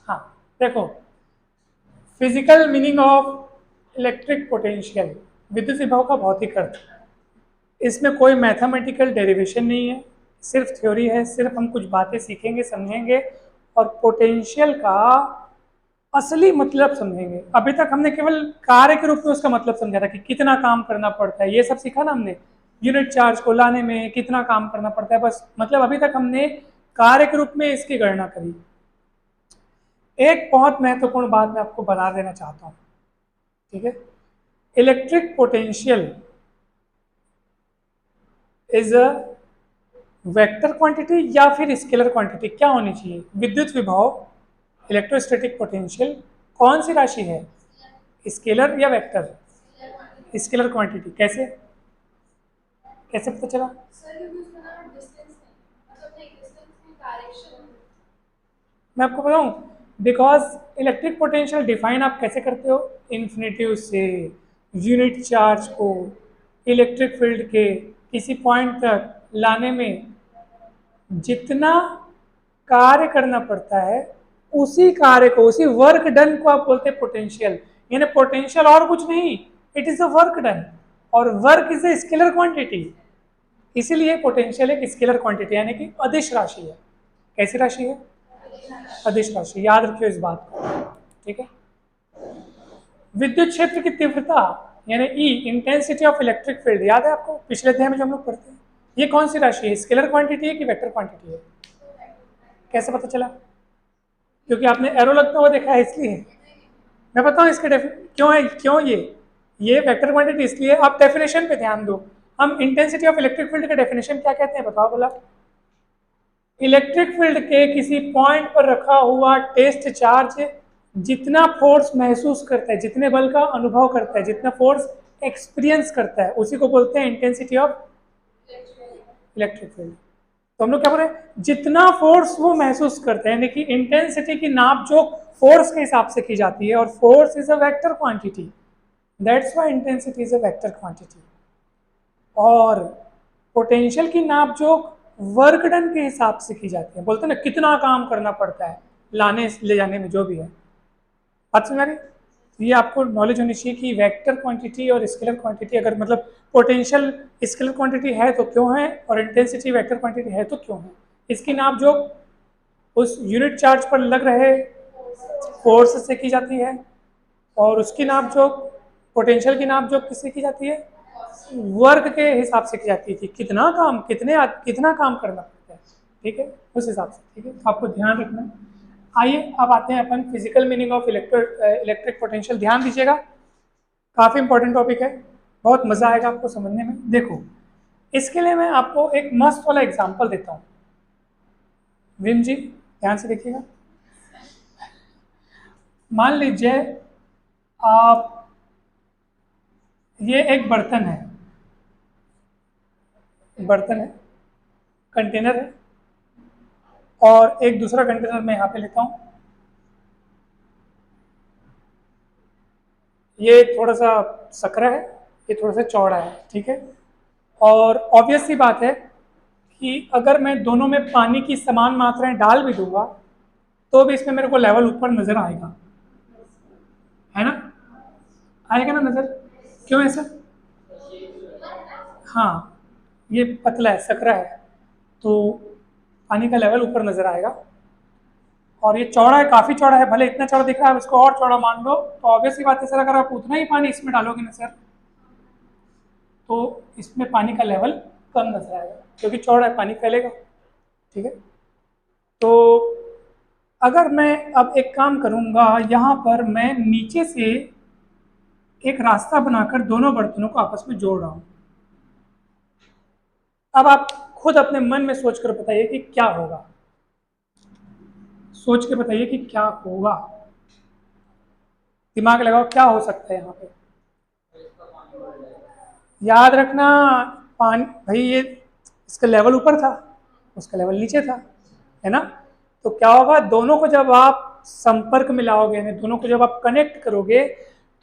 हाँ, देखो, physical meaning of electric potential, विद्युत विभव का भौतिक अर्थ। इसमें कोई मैथमेटिकल डेरिवेशन नहीं है, सिर्फ थ्योरी है, सिर्फ हम कुछ बातें सीखेंगे, समझेंगे और पोटेंशियल का असली मतलब समझेंगे। अभी तक हमने केवल कार्य के रूप में उसका मतलब समझा था कि कितना काम करना पड़ता है, ये सब सीखा ना हमने। यूनिट चार्ज को लाने में कितना काम करना पड़ता है, बस मतलब अभी तक हमने कार्य के रूप में इसकी गणना करी। एक बहुत महत्वपूर्ण बात मैं आपको बता देना चाहता हूँ, ठीक है। Electric potential is a vector quantity या फिर स्केलर क्वांटिटी, क्या होनी चाहिए? विद्युत विभव, इलेक्ट्रोस्टैटिक पोटेंशियल कौन सी राशि है, स्केलर या वेक्टर? Scalar quantity. कैसे कैसे पता चला? मैं आपको बताऊं, बिकॉज इलेक्ट्रिक पोटेंशियल डिफाइन आप कैसे करते हो, इन्फिनिटिव से यूनिट चार्ज को इलेक्ट्रिक फील्ड के किसी पॉइंट तक लाने में जितना कार्य करना पड़ता है, उसी कार्य को, उसी वर्क डन को आप बोलते हैं पोटेंशियल। यानी पोटेंशियल और कुछ नहीं, it is a work done, और work is a scalar quantity. इसीलिए पोटेंशियल एक स्केलर क्वांटिटी यानी कि अदिश राशि है। कैसी राशि है? अदिश राशि। याद रखियो इस बात को, ठीक है। विद्युत क्षेत्र की तीव्रता यानी ई, इंटेंसिटी ऑफ इलेक्ट्रिक फील्ड, याद है आपको पिछले अध्याय में जो हम लोग पढ़ते हैं? ये कौन सी राशि है, स्केलर क्वांटिटी है कि वेक्टर क्वांटिटी है? कैसे पता चला? क्योंकि आपने एरो लगता हुआ देखा है इसलिए। मैं बताऊं इसके क्यों है, क्यों ये वेक्टर क्वांटिटी इसलिए। आप डेफिनेशन पे ध्यान दो, हम इंटेंसिटी ऑफ इलेक्ट्रिक फील्ड का डेफिनेशन क्या कहते हैं बताओ बोला? इलेक्ट्रिक फील्ड के किसी पॉइंट पर रखा हुआ टेस्ट चार्ज जितना फोर्स महसूस करता है, जितने बल का अनुभव करता है, जितना फोर्स एक्सपीरियंस करता है, उसी को बोलते हैं इंटेंसिटी ऑफ इलेक्ट्रिक फील्ड। तो हम लोग क्या बोल रहे हैं, जितना फोर्स वो महसूस करते हैं, यानी कि इंटेंसिटी की नाप जो फोर्स के हिसाब से की जाती है, और force is a vector quantity, that's why intensity is a vector quantity. और पोटेंशियल की नाप जो वर्क डन के हिसाब से की जाती है, बोलते हैं ना कितना काम करना पड़ता है लाने ले जाने में, जो भी है। बात समझ आ रही? ये आपको नॉलेज होनी चाहिए कि वेक्टर क्वांटिटी और स्केलर क्वांटिटी, अगर मतलब पोटेंशियल स्केलर क्वांटिटी है तो क्यों है, और इंटेंसिटी वेक्टर क्वांटिटी है तो क्यों है। इसकी नाप जो उस यूनिट चार्ज पर लग रहे फोर्स से की जाती है, और उसकी नाप जो पोटेंशियल की नाप जो किससे की जाती है, वर्क के हिसाब से की जाती है कि कितना काम, कितना काम करना पड़ता है, ठीक है, उस हिसाब से, ठीक है। तो आपको ध्यान रखना है। आइए अब आते हैं अपन physical meaning of electric potential. ध्यान दीजिएगा, काफ़ी इंपॉर्टेंट टॉपिक है, बहुत मज़ा आएगा आपको समझने में। देखो, इसके लिए मैं आपको एक मस्त वाला एग्जांपल देता हूँ। विम जी ध्यान से देखिएगा। मान लीजिए आप, ये एक बर्तन है, बर्तन है, कंटेनर है, और एक दूसरा कंटेनर मैं यहाँ पे लेता हूँ। ये थोड़ा सा सकरा है, ये थोड़ा सा चौड़ा है, ठीक है। और ऑब्वियस सी बात है कि अगर मैं दोनों में पानी की समान मात्राएं डाल भी दूंगा तो भी इसमें मेरे को लेवल ऊपर नजर आएगा, है ना? आएगा ना नजर? क्यों ऐसा? हाँ, ये पतला है, सकरा है, तो पानी का लेवल ऊपर नजर आएगा। और ये चौड़ा है, काफी चौड़ा है, भले इतना चौड़ा दिख रहा है, इसको और चौड़ा मान लो, तो ऑब्वियसली बात है सर, अगर आप उतना ही पानी इसमें डालोगे ना सर, तो इसमें पानी का लेवल कम नजर आएगा, क्योंकि चौड़ा है, पानी फैलेगा, ठीक है। तो अगर मैं अब एक काम करूंगा, यहाँ पर मैं नीचे से एक रास्ता बनाकर दोनों बर्तनों को आपस में जोड़ रहा हूं। अब आप खुद अपने मन में सोचकर बताइए कि क्या होगा, सोच के बताइए कि क्या होगा, दिमाग लगाओ, क्या हो सकता है यहाँ पे। याद रखना, पानी भाई, ये इसका लेवल ऊपर था, उसका लेवल नीचे था, है ना? तो क्या होगा, दोनों को जब आप संपर्क में लाओगे, यानी दोनों को जब आप कनेक्ट करोगे,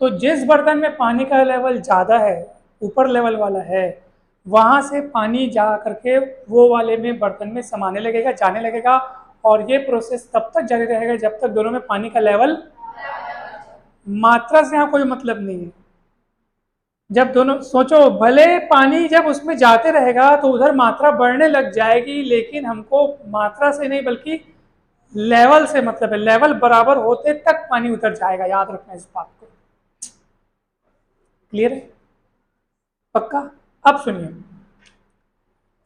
तो जिस बर्तन में पानी का लेवल ज़्यादा है, ऊपर लेवल वाला है, वहाँ से पानी जा करके वो वाले में बर्तन में समाने लगेगा, जाने लगेगा, और ये प्रोसेस तब तक जारी रहेगा जब तक दोनों में पानी का लेवल, मात्रा से यहाँ कोई मतलब नहीं है। जब दोनों, सोचो भले पानी जब उसमें जाते रहेगा तो उधर मात्रा बढ़ने लग जाएगी, लेकिन हमको मात्रा से नहीं बल्कि लेवल से मतलब है। लेवल बराबर होते तक पानी उतर जाएगा, याद रखना इस बात को। क्लियर है? पक्का? अब सुनिए,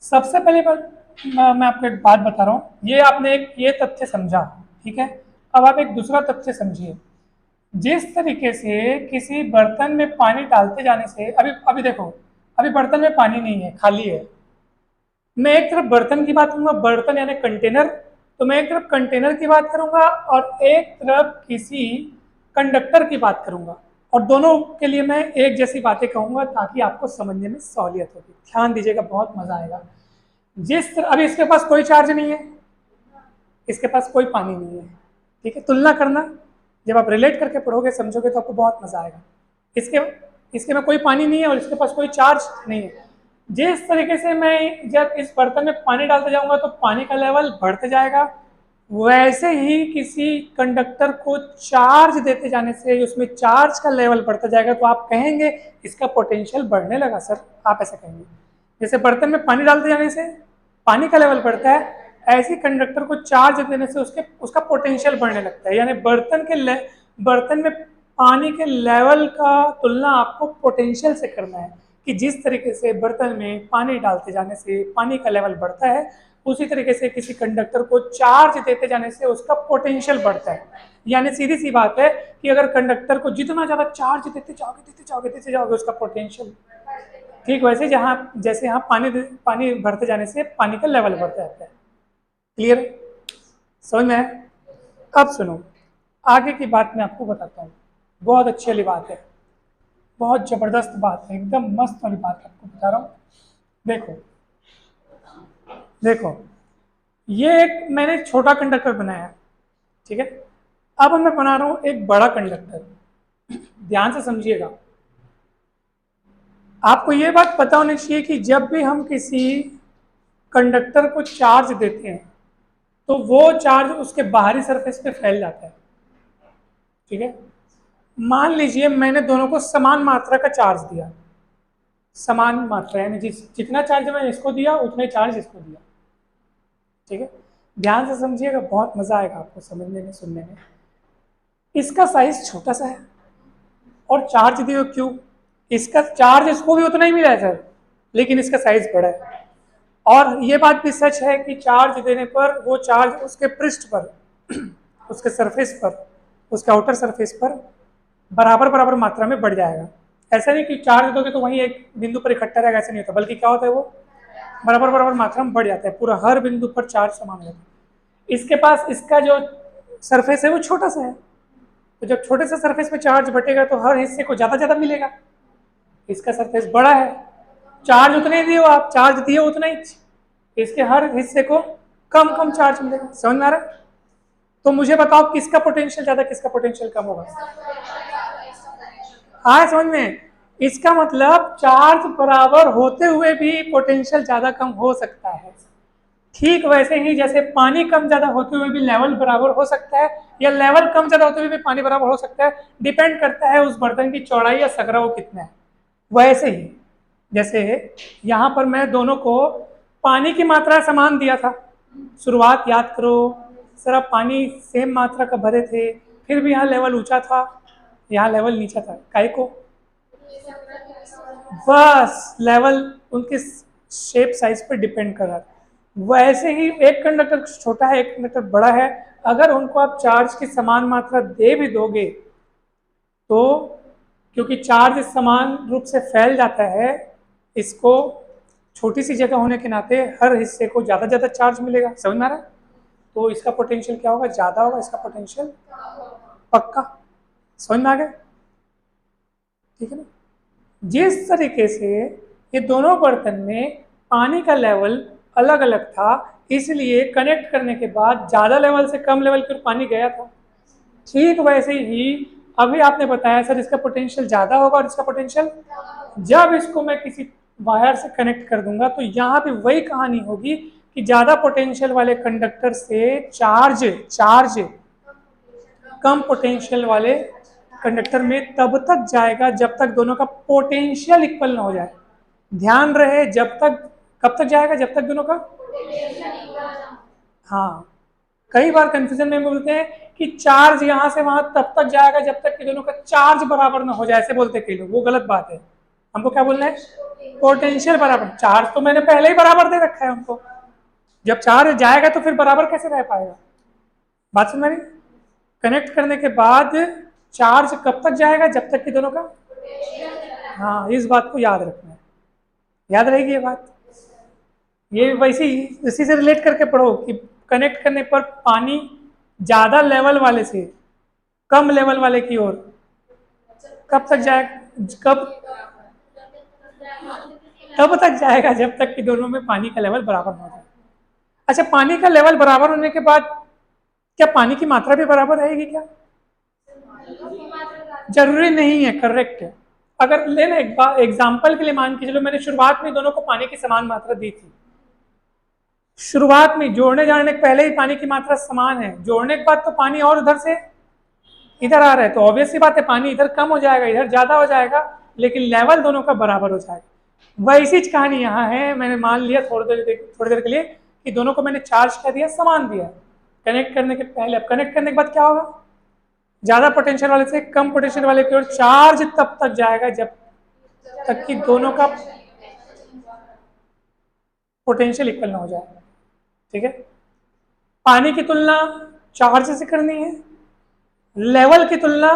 सबसे पहले मैं आपको एक बात बता रहा हूँ। ये आपने एक ये तथ्य समझा, ठीक है। अब आप एक दूसरा तथ्य समझिए। जिस तरीके से किसी बर्तन में पानी डालते जाने से, अभी देखो, अभी बर्तन में पानी नहीं है, खाली है। मैं एक तरफ बर्तन की बात करूंगा, बर्तन यानी कंटेनर, तो मैं एक तरफ कंटेनर की बात करूंगा और एक तरफ किसी कंडक्टर की बात करूंगा, और दोनों के लिए मैं एक जैसी बातें कहूंगा ताकि आपको समझने में सहूलियत होगी। ध्यान दीजिएगा, बहुत मजा आएगा। अभी इसके पास कोई चार्ज नहीं है, इसके पास कोई पानी नहीं है, ठीक है। तुलना करना, जब आप रिलेट करके पढ़ोगे समझोगे तो आपको बहुत मजा आएगा। इसके में कोई पानी नहीं है और इसके पास कोई चार्ज नहीं है। जिस तरीके से मैं जब इस बर्तन में पानी डालते जाऊंगा तो पानी का लेवल बढ़ते जाएगा, वैसे ही किसी कंडक्टर को चार्ज देते जाने से उसमें चार्ज का लेवल बढ़ता जाएगा। तो आप कहेंगे इसका पोटेंशियल बढ़ने लगा सर, आप ऐसा कहेंगे। जैसे बर्तन में पानी डालते जाने से पानी का लेवल बढ़ता है, ऐसे कंडक्टर को चार्ज देने से उसका पोटेंशियल बढ़ने लगता है। यानी बर्तन में पानी के लेवल का तुलना आपको पोटेंशियल से करना है, कि जिस तरीके से बर्तन में पानी डालते जाने से पानी का लेवल बढ़ता है, उसी तरीके से किसी कंडक्टर को चार्ज देते जाने से उसका पोटेंशियल बढ़ता है। यानी सीधी सी बात है कि अगर कंडक्टर को जितना ज़्यादा चार्ज देते जाओगे उसका पोटेंशियल, ठीक वैसे जैसे यहाँ पानी भरते जाने से पानी का लेवल बढ़ता जाता है। क्लियर? समझ में है? अब सुनो, आगे की बात मैं आपको बताता हूँ। बहुत अच्छी वाली बात है, बहुत जबरदस्त बात है, एकदम मस्त वाली बात आपको बता रहा हूँ। देखो, ये एक मैंने छोटा कंडक्टर बनाया है, ठीक है। अब मैं बना रहा हूँ एक बड़ा कंडक्टर। ध्यान से समझिएगा, आपको ये बात पता होनी चाहिए कि जब भी हम किसी कंडक्टर को चार्ज देते हैं तो वो चार्ज उसके बाहरी सरफेस पे फैल जाता है, ठीक है। मान लीजिए मैंने दोनों को समान मात्रा का चार्ज दिया, समान मात्रा यानी जितना चार्ज मैंने इसको दिया उतना ही चार्ज इसको दिया, ठीक है। ध्यान से समझिएगा, बहुत मजा आएगा आपको समझने में, सुनने में। इसका साइज छोटा सा है और चार्ज दियो क्यों? इसका चार्ज इसको भी उतना ही मिला है सर, लेकिन इसका साइज बड़ा है। और ये बात भी सच है कि चार्ज देने पर वो चार्ज उसके पृष्ठ पर उसके सरफेस पर, उसके आउटर सरफेस पर बराबर मात्रा में बढ़ जाएगा। ऐसा नहीं कि चार्ज दोगे तो वहीं एक बिंदु पर इकट्ठा रहेगा, ऐसा नहीं होता, बल्कि क्या होता है वो बराबर मात्रा में बढ़ जाता है, पूरा हर बिंदु पर चार्ज समान रहता है। इसके पास इसका जो सरफेस है वो छोटा सा है, तो जब छोटे से सरफेस पे चार्ज बटेगा तो हर हिस्से को ज़्यादा मिलेगा। इसका सरफेस बड़ा है, चार्ज उतने दिए आप, चार्ज दिए उतना ही, इसके हर हिस्से को कम चार्ज मिलेगा। समझ में आ रहा है? तो मुझे बताओ किसका पोटेंशियल ज़्यादा, किसका पोटेंशियल कम होगा? हाँ, समझ में? इसका मतलब चार्ज बराबर होते हुए भी पोटेंशियल ज़्यादा कम हो सकता है। ठीक वैसे ही जैसे पानी कम ज़्यादा होते हुए भी लेवल बराबर हो सकता है, या लेवल कम ज़्यादा होते हुए भी पानी बराबर हो सकता है, डिपेंड करता है उस बर्तन की चौड़ाई या सकरा वो कितना है। वैसे ही जैसे यहाँ पर मैं दोनों को पानी की मात्रा समान दिया था, शुरुआत याद करो, सिर्फ पानी सेम मात्रा का भरे थे, फिर भी यहाँ लेवल ऊंचा था, यहाँ लेवल नीचा था। काहे को? बस लेवल उनके शेप साइज पर डिपेंड कर रहा है। वैसे ही एक कंडक्टर छोटा है, एक कंडक्टर बड़ा है, अगर उनको आप चार्ज की समान मात्रा दे भी दोगे तो क्योंकि चार्ज समान रूप से फैल जाता है, इसको छोटी सी जगह होने के नाते हर हिस्से को ज़्यादा चार्ज मिलेगा। समझ में आ रहा है? तो इसका पोटेंशियल क्या होगा? ज़्यादा होगा इसका पोटेंशियल, पक्का। समझ में आ गया? ठीक है ना? जिस तरीके से ये दोनों बर्तन में पानी का लेवल अलग अलग था, इसलिए कनेक्ट करने के बाद ज़्यादा लेवल से कम लेवल पर पानी गया था। ठीक वैसे ही अभी आपने बताया सर इसका पोटेंशियल ज़्यादा होगा और इसका पोटेंशियल, जब इसको मैं किसी वायर से कनेक्ट कर दूंगा तो यहाँ पे वही कहानी होगी कि ज़्यादा पोटेंशियल वाले कंडक्टर से चार्ज चार्ज कम पोटेंशियल वाले कंडक्टर में तब तक जाएगा जब तक दोनों का पोटेंशियल इक्वल ना हो जाए। ध्यान रहे, जब तक, कब तक जाएगा? जब तक दोनों का, हाँ, कई बार कंफ्यूजन में बोलते हैं कि चार्ज यहां से वहां तब तक जाएगा जब तक कि दोनों का चार्ज बराबर ना हो जाए, ऐसे बोलते कई लोग, वो गलत बात है। हमको क्या बोलना है? पोटेंशियल बराबर। चार्ज तो मैंने पहले ही बराबर दे रखा है हमको, जब चार्ज जाएगा तो फिर बराबर कैसे रह पाएगा? बात समझ में? कनेक्ट करने के बाद चार्ज कब तक जाएगा? जब तक कि दोनों का, हाँ, इस बात को याद रखना है, याद रहेगी ये बात। ये वैसे ही इसी से रिलेट करके पढ़ो कि कनेक्ट करने पर पानी ज्यादा लेवल वाले से कम लेवल वाले की ओर कब तक जाएगा? कब? तब तक जाएगा जब तक कि दोनों में पानी का लेवल बराबर हो जाए। अच्छा, पानी का लेवल बराबर होने के बाद क्या पानी की मात्रा भी बराबर रहेगी क्या? जरूरी नहीं है, करेक्ट है। अगर लेना एक बार एग्जाम्पल के लिए मान के चलो, मैंने शुरुआत में दोनों को पानी की समान मात्रा दी थी। शुरुआत में जोड़ने जाने के पहले ही पानी की मात्रा समान है, जोड़ने के बाद तो पानी और उधर से इधर आ रहा है, तो ऑब्वियस सी बात है पानी इधर कम हो जाएगा, इधर ज्यादा हो जाएगा, लेकिन लेवल दोनों का बराबर हो जाएगा। वैसी कहानी यहाँ है। मैंने मान लिया थोड़ी देर के लिए कि दोनों को मैंने चार्ज कर दिया, समान दिया कनेक्ट करने के पहले। अब कनेक्ट करने के बाद क्या होगा? ज्यादा पोटेंशियल वाले से कम पोटेंशियल वाले की ओर चार्ज तब तक जाएगा जब तक कि दोनों का पोटेंशियल इक्वल ना हो जाए। ठीक है? पानी की तुलना चार्ज से करनी है, लेवल की तुलना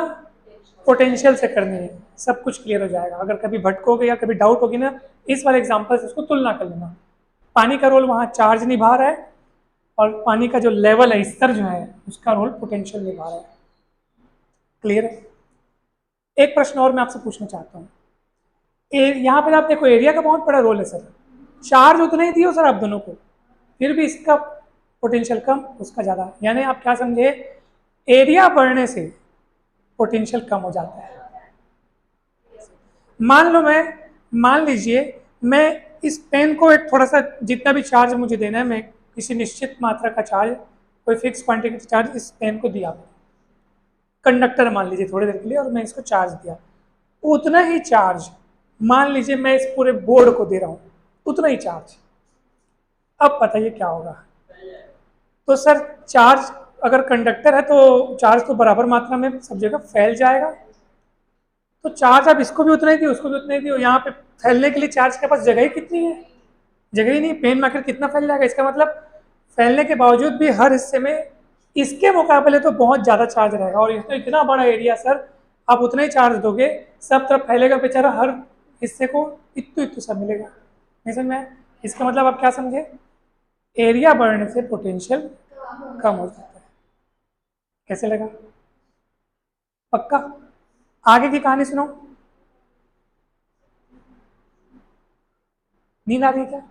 पोटेंशियल से करनी है, सब कुछ क्लियर हो जाएगा। अगर कभी भटकोगे या कभी डाउट होगी ना, इस वाले एग्जांपल से उसको तुलना कर लेना। पानी का रोल वहाँ चार्ज निभा रहा है और पानी का जो लेवल है, स्तर जो है, उसका रोल पोटेंशियल निभा रहा है। क्लियर है? एक प्रश्न और मैं आपसे पूछना चाहता हूँ। यहाँ पर आप देखो, एरिया का बहुत बड़ा रोल है सर। चार्ज उतना ही दियो सर आप दोनों को, फिर भी इसका पोटेंशियल कम, उसका ज़्यादा। यानी आप क्या समझे? एरिया बढ़ने से पोटेंशियल कम हो जाता है। मान लीजिए मैं इस पेन को एक थोड़ा सा, जितना भी चार्ज मुझे देना है, मैं किसी निश्चित मात्रा का चार्ज, कोई फिक्स क्वांटिटी का चार्ज इस पेन को दिया, कंडक्टर मान लीजिए थोड़ी देर के लिए, और मैं इसको चार्ज दिया। उतना ही चार्ज मान लीजिए मैं इस पूरे बोर्ड को दे रहा हूँ, उतना ही चार्ज। अब बताइए क्या होगा? तो सर चार्ज अगर कंडक्टर है तो चार्ज तो बराबर मात्रा में सब जगह फैल जाएगा, तो चार्ज अब इसको भी उतना ही दियो, उसको भी उतना ही दियो, यहाँ पे फैलने के लिए चार्ज के पास जगह ही कितनी है? जगह ही नहीं। पेन में आखिर कितना फैल जाएगा? इसका मतलब फैलने के बावजूद भी हर हिस्से में इसके मुकाबले तो बहुत ज़्यादा चार्ज रहेगा। और इसमें इतना बड़ा एरिया सर, आप उतना ही चार्ज दोगे, सब तरफ फैलेगा, बेचारा हर हिस्से को इतू इतू सा मिलेगा। नहीं समझ में? इसका मतलब आप क्या समझे? एरिया बढ़ने से पोटेंशियल कम हो जाता है। कैसे लगा? पक्का? आगे की कहानी सुनो। नींद आ रही है क्या?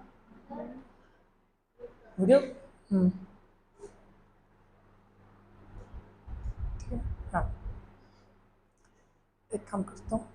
वीडियो? ठीक है, हाँ, एक काम करता हूँ।